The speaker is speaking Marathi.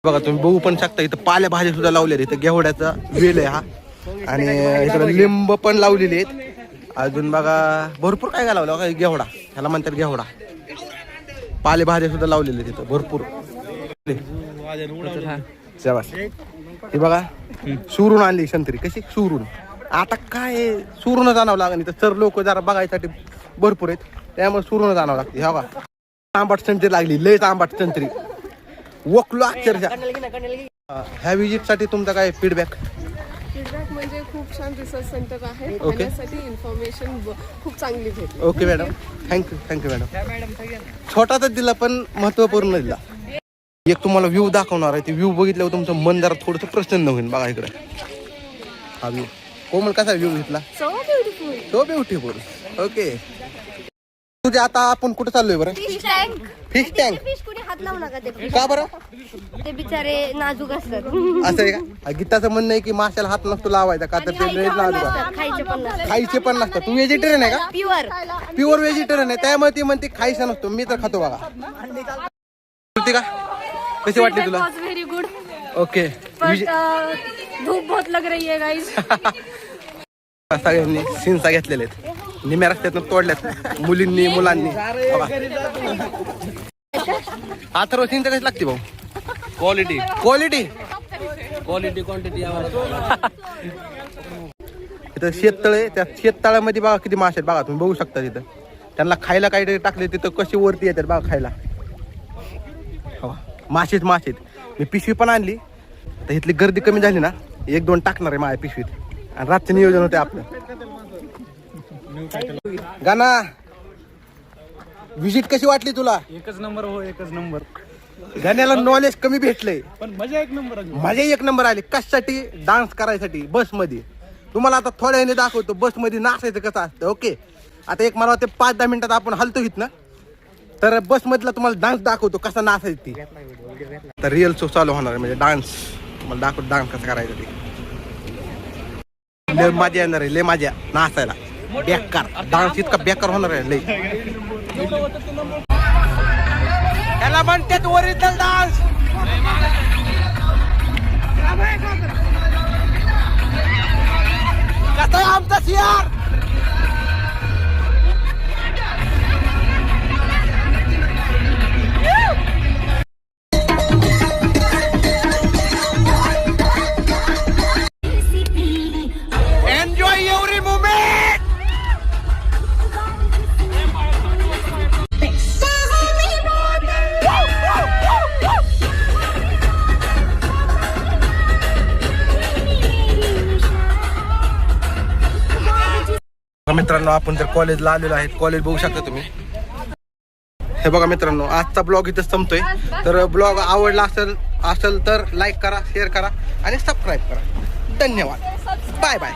बघा तुम्ही बघू पण शकता इथं पालेभाज्या सुद्धा लावलेल्या इथं घेवड्याचा वेल आहे हा आणि इकडं लिंब पण लावलेली आहेत अजून बघा भरपूर काय लावलं बघा घेवडा ह्याला म्हणतात घेवडा पालेभाज्या सुद्धा लावलेले तिथं भरपूर हे बघा सुरून आणली संत्री कशी सुरून आता काय सुरूनच आणावं लागेल इथं सर लोक जरा बघायसाठी भरपूर आहेत त्यामुळे सुरूनच आणावं लागते हा बघा आंबाट संत्री लागली लयच आंबाट संत्री वकलो अक्षरशः ह्या विजिट साठी तुमचा काय फीडबॅक म्हणजे खूप छान रिसर्च सेंटर आहे त्यासाठी इन्फॉर्मेशन खूप चांगली भेटली ओके मॅडम थँक्यू मॅडम छोटाच दिला पण महत्वपूर्ण दिला एक तुम्हाला व्ह्यू दाखवणार आहे ते व्ह्यू बघितल्यावर तुमचं मन जरा थोडंसं प्रसन्न होईल बघा इकडे हा व्ह्यू कोमल कसा व्ह्यू घेतला सो ब्युटिफुल ओके तुझे आता आपण कुठे चाललोय बरं फिश टँक हात लावू नका ते का बरं ते बिचारे नाजूक असतात असं आहे का गीताचं म्हणणं आहे की माशाला हात नसतो लावायचा का तर ते नाजूक खायचे पण नसतात तू व्हेजिटेरियन आहे का प्युअर व्हेजिटेरियन आहे त्यामुळे ती म्हणते खायचं नसतो मी तर खातो बघा का कशी वाटली तुला व्हेरी गुड ओके धूप बहुत लग रही है गाइस सगळ्यांनी सिन्सा घेतलेले आहेत निम्या रस्त्यातून तोडल्यात मुलींनी मुलांनी अथर्व सिन्सा कशी लागते भाऊ क्वालिटी क्वांटिटी इथं शेततळे त्या शेततळ्यामध्ये बघा किती मासे आहेत बघा तुम्ही बघू शकता तिथं त्यांना खायला काहीतरी टाकले तिथं कशी वरती येतात बघा खायला मासेच मी पिशवी पण आणली तर इथली गर्दी कमी झाली ना 1-2 टाकणार आहे माझ्या पिशवीत आणि रातचं नियोजन होते आपलं गाना विजिट कशी वाटली तुला एकच नंबर गाण्याला नॉलेज कमी भेटलंय पण मजा एक नंबर आली कशासाठी डान्स करायसाठी बस मध्ये तुम्हाला आता थोड्या वेळाने दाखवतो बस मध्ये नाचायचं कसं असतं ओके आता एक मला वाटतं 5-10 मिनिटात आपण हलतो इथं ना तर बस मधला तुम्हाला डान्स दाखवतो कसा नाचायचं ती तर रिअल शो चालू होणार म्हणजे डान्स मला दाखवतो डान्स कसा करायचा ती लय मजा येणार आहे लय मजा नाचायला बेकार डान्स इतका बेकार होणार आहे लय त्याला म्हणतात ओरिजिनल डान्स कसा आहे आमचा सियार Enjoy every moment. मित्रांनो आपण जर कॉलेजला आलेलो आहे कॉलेज बघू शकता तुम्ही हे बघा मित्रांनो आजचा ब्लॉग इथं संपतोय तर ब्लॉग आवडला असेल तर लाईक करा शेअर करा आणि सबस्क्राईब करा धन्यवाद बाय बाय